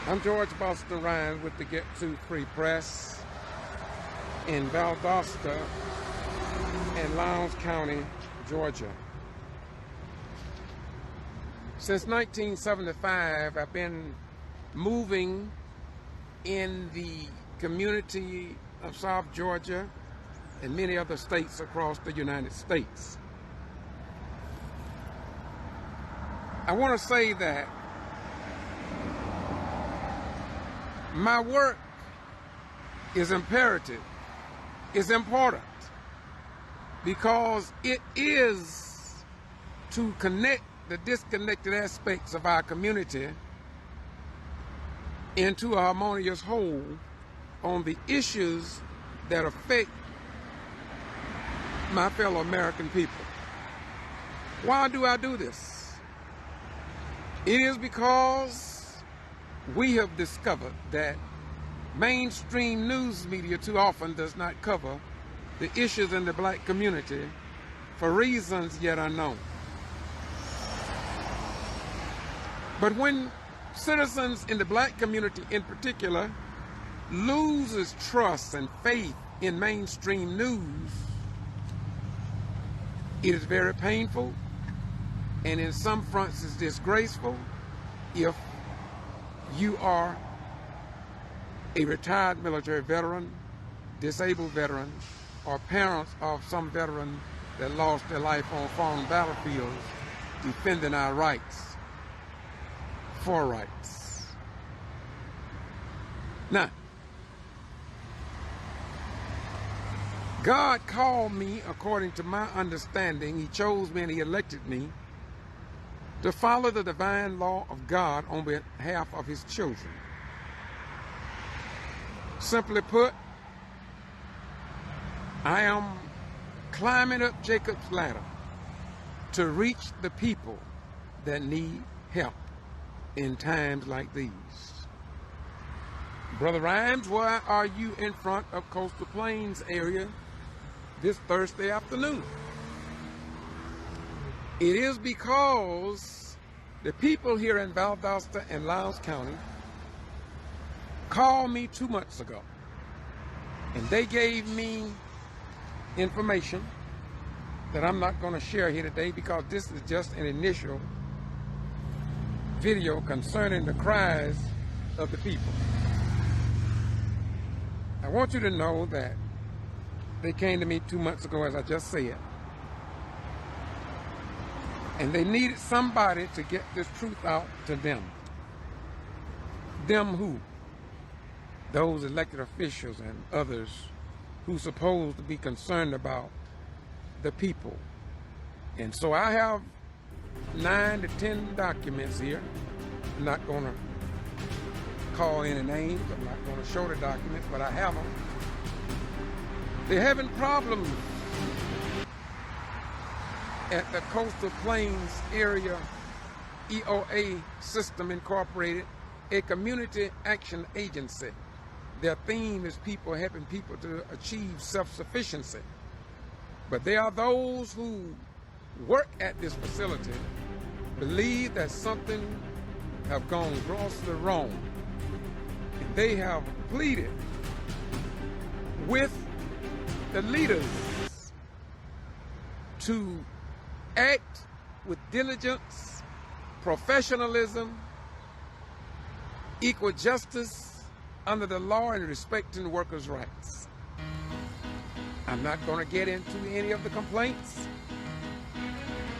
I'm George Buster Ryan with the GETTO Free Press in Valdosta in Lowndes County, Georgia. Since 1975, I've been moving in the community of South Georgia and many other states across the United States. I want to say that my work is imperative, is important, because it is to connect the disconnected aspects of our community into a harmonious whole on the issues that affect my fellow American people. Why do I do this? It is because we have discovered that mainstream news media too often does not cover the issues in the black community for reasons yet unknown. But when citizens in the black community in particular loses trust and faith in mainstream news, it is very painful, and in some fronts is disgraceful if you are a retired military veteran, disabled veteran, or parents of some veteran that lost their life on foreign battlefields defending our rights, for rights. Now, God called me according to my understanding. He chose me and He elected me to follow the divine law of God on behalf of His children. Simply put, I am climbing up Jacob's ladder to reach the people that need help in times like these. Brother Rhymes, why are you in front of Coastal Plains area this Thursday afternoon? It is because the people here in Valdosta and Lowndes County called me 2 months ago, and they gave me information that I'm not going to share here today because this is just an initial video concerning the cries of the people. I want you to know that they came to me 2 months ago, as I just said, and they needed somebody to get this truth out to them. Them who? Those elected officials and others who supposed to be concerned about the people. And so I have 9 to 10 documents here. I'm not going to call any names. I'm not going to show the documents, but I have them. They're having problems at the Coastal Plains area E.O.A. System Incorporated, a community action agency. Their theme is helping people to achieve self-sufficiency. But there are those who work at this facility believe that something have gone grossly wrong. And they have pleaded with the leaders to act with diligence, professionalism, equal justice under the law, and respecting workers' rights. I'm not going to get into any of the complaints.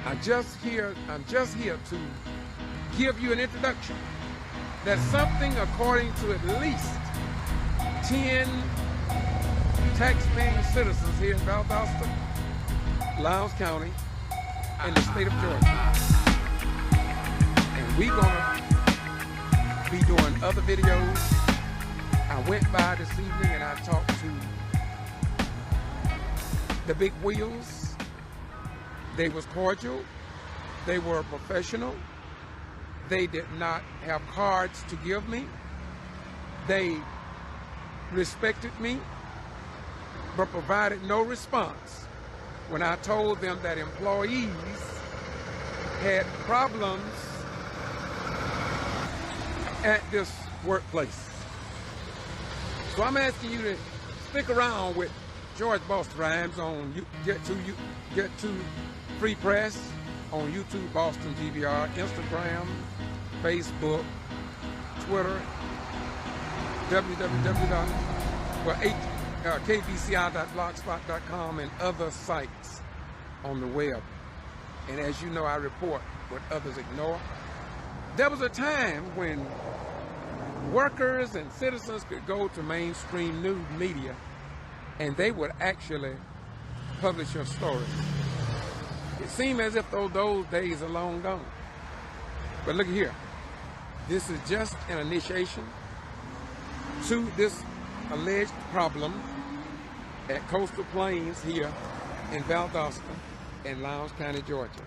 I'm just here to give you an introduction that something, according to at least 10 taxpaying citizens here in Valdosta, Lowndes County, in the state of Georgia. And we're gonna be doing other videos. I went by this evening and I talked to the big wheels. They was cordial. They were professional. They did not have cards to give me. They respected me, but provided no response when I told them that employees had problems at this workplace. So I'm asking you to stick around with George Boston Rhymes on Get to Free Press, on YouTube, Boston G.B.R, Instagram, Facebook, Twitter, www.kvci.blogspot.com, and other sites on the web. And as you know, I report what others ignore. There was a time when workers and citizens could go to mainstream news media and they would actually publish your story. It seemed as if those days are long gone. But look here, this is just an initiation to this alleged problem at Coastal Plains here in Valdosta in Lowndes County, Georgia.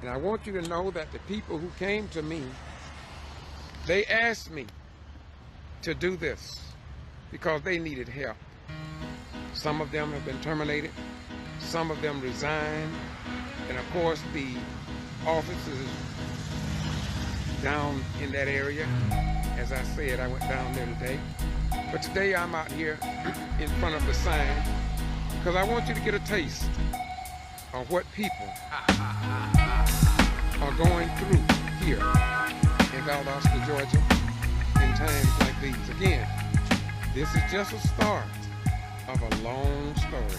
And I want you to know that the people who came to me, they asked me to do this because they needed help. Some of them have been terminated, some of them resigned, and of course the office is down in that area. As I said, I went down there today. But today I'm out here in front of the sign because I want you to get a taste of what people are going through here in Valdosta, Georgia, in times like these. Again, this is just a start of a long story.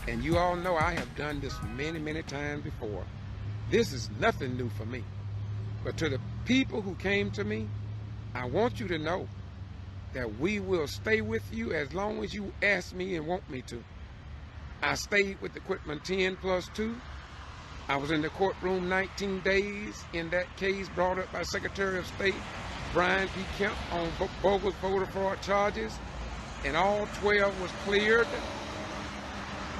And you all know I have done this many, many times before. This is nothing new for me. But to the people who came to me, I want you to know that we will stay with you as long as you ask me and want me to. I stayed with the equipment 10 plus 2. I was in the courtroom 19 days in that case brought up by Secretary of State Brian P. Kemp on bogus voter fraud charges, and all 12 was cleared.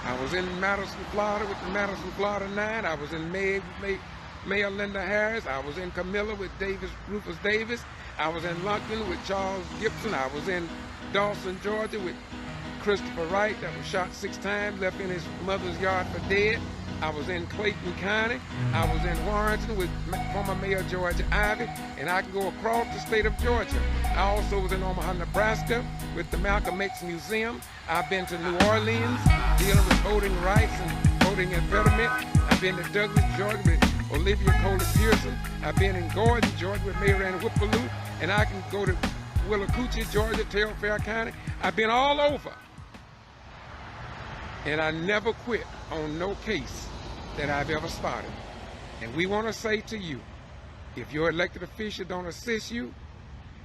I was in Madison, Florida with the Madison, Florida 9. I was in Mayor Linda Harris. I was in Camilla with Rufus Davis. I was in London with Charles Gibson. I was in Dawson, Georgia with Christopher Wright that was shot 6 times, left in his mother's yard for dead. I was in Clayton County. I was in Warrenton with former Mayor George Ivey, and I can go across the state of Georgia. I also was in Omaha, Nebraska with the Malcolm X Museum. I've been to New Orleans dealing with voting rights and voting impediment. I've been to Douglas, Georgia with Olivia Coley Pearson. I've been in Gordon, Georgia with Mayor Ann Whippaloo, and I can go to Willacoochee, Georgia, Telfair County. I've been all over. And I never quit on no case that I've ever started. And we want to say to you, if your elected official don't assist you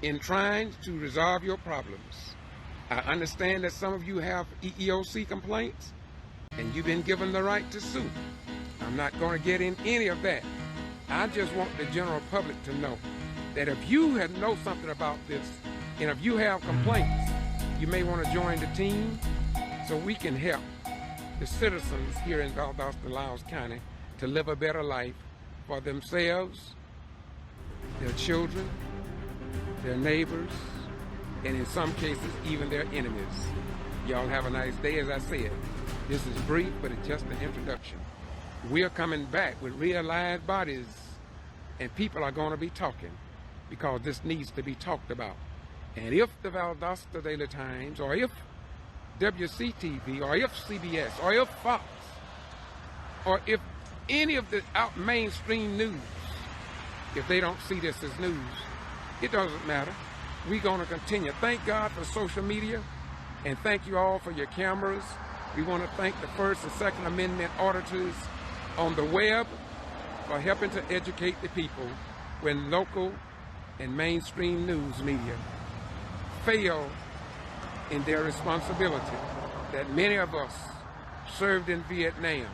in trying to resolve your problems, I understand that some of you have EEOC complaints and you've been given the right to sue. I'm not going to get in any of that. I just want the general public to know that if you know something about this and if you have complaints, you may want to join the team so we can help the citizens here in Valdosta, Lowndes County to live a better life for themselves, their children, their neighbors, and in some cases, even their enemies. Y'all have a nice day. As I said, this is brief, but it's just an introduction. We are coming back with real live bodies, and people are going to be talking because this needs to be talked about. And if the Valdosta Daily Times, or if WCTV, or if CBS, or if Fox, or if any of the mainstream news, if they don't see this as news, it doesn't matter. We're going to continue. Thank God for social media, and thank you all for your cameras. We want to thank the First and Second Amendment auditors on the web for helping to educate the people when local and mainstream news media fail in their responsibility that many of us served in Vietnam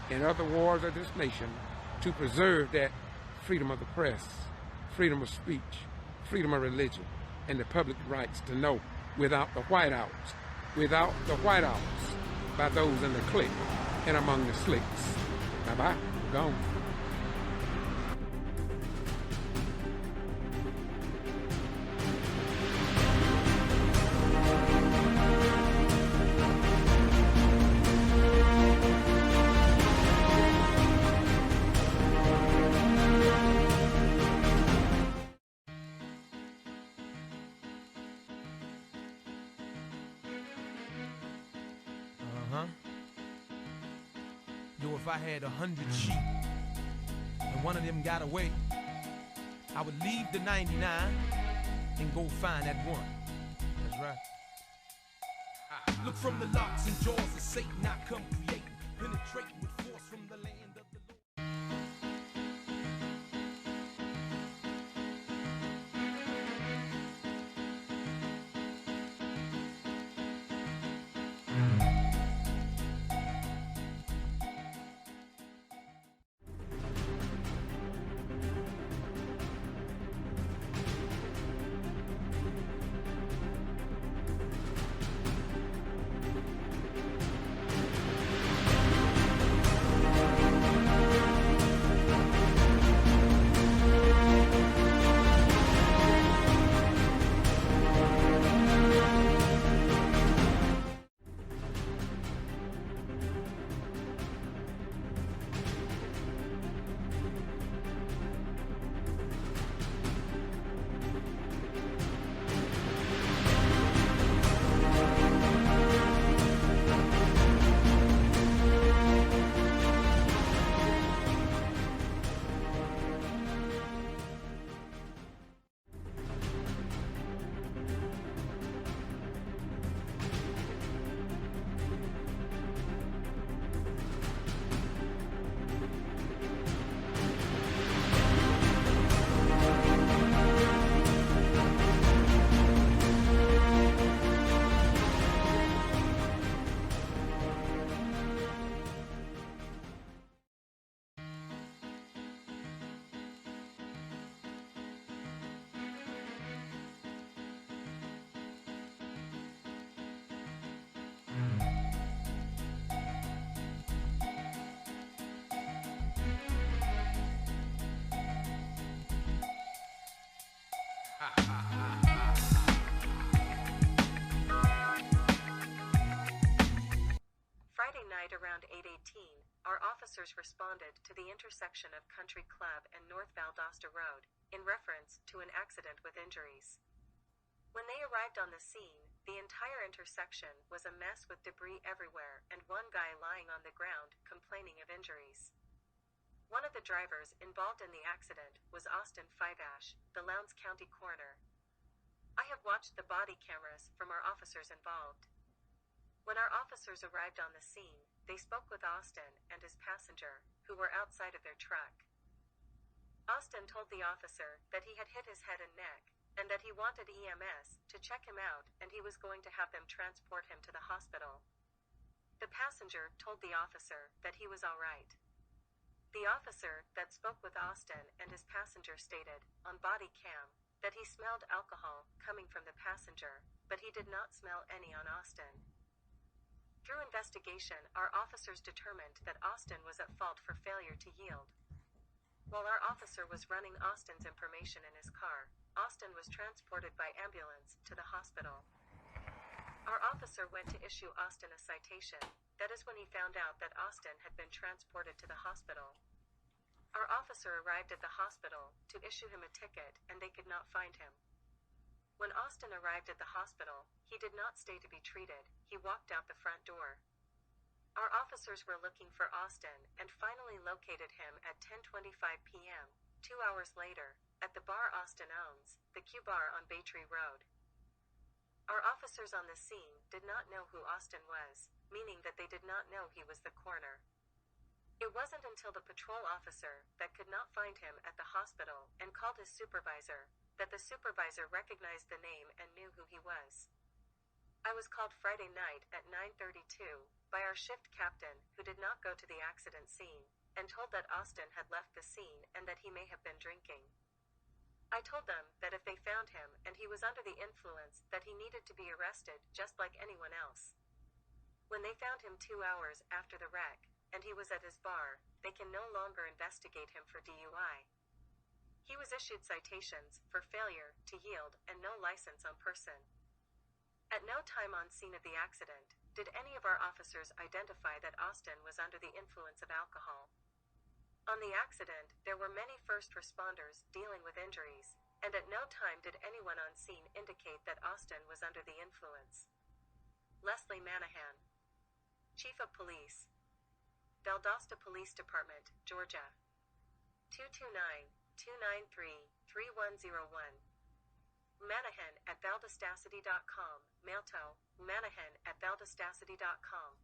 and other wars of this nation to preserve that freedom of the press, freedom of speech, freedom of religion, and the public rights to know without the whiteouts by those in the clique and among the slicks. Bye-bye. Gone. I had 100 sheep and one of them got away, I would leave the 99 and go find that one. That's right. Look from the locks and jaws of Satan, I come creating, penetrating with force from the land of the Friday night around 8:18, our officers responded to the intersection of Country Club and North Valdosta Road, in reference to an accident with injuries. When they arrived on the scene, the entire intersection was a mess with debris everywhere and one guy lying on the ground complaining of injuries. One of the drivers involved in the accident was Austin Fivash, the Lowndes County Coroner. I have watched the body cameras from our officers involved. When our officers arrived on the scene, they spoke with Austin and his passenger, who were outside of their truck. Austin told the officer that he had hit his head and neck, and that he wanted EMS to check him out and he was going to have them transport him to the hospital. The passenger told the officer that he was all right. The officer that spoke with Austin and his passenger stated, on body cam, that he smelled alcohol coming from the passenger, but he did not smell any on Austin. Through investigation, our officers determined that Austin was at fault for failure to yield. While our officer was running Austin's information in his car, Austin was transported by ambulance to the hospital. Our officer went to issue Austin a citation. That is when he found out that Austin had been transported to the hospital. Our officer arrived at the hospital to issue him a ticket and they could not find him. When Austin arrived at the hospital, he did not stay to be treated, he walked out the front door. Our officers were looking for Austin and finally located him at 10:25 p.m., 2 hours later, at the bar Austin owns, the G.B.R on Baytree Road. Our officers on the scene did not know who Austin was, meaning that they did not know he was the coroner. It wasn't until the patrol officer that could not find him at the hospital and called his supervisor, that the supervisor recognized the name and knew who he was. I was called Friday night at 9:32 by our shift captain, who did not go to the accident scene, and told that Austin had left the scene and that he may have been drinking. I told them that if they found him and he was under the influence, that he needed to be arrested just like anyone else. When they found him 2 hours after the wreck, and he was at his bar, they can no longer investigate him for DUI. He was issued citations for failure to yield and no license on person. At no time on scene of the accident did any of our officers identify that Austin was under the influence of alcohol. On the accident, there were many first responders dealing with injuries, and at no time did anyone on scene indicate that Austin was under the influence. Leslie Manahan, Chief of Police. Valdosta Police Department, Georgia. 229-293-3101. Manahan@valdostacity.com. Mailto, manahan@valdostacity.com.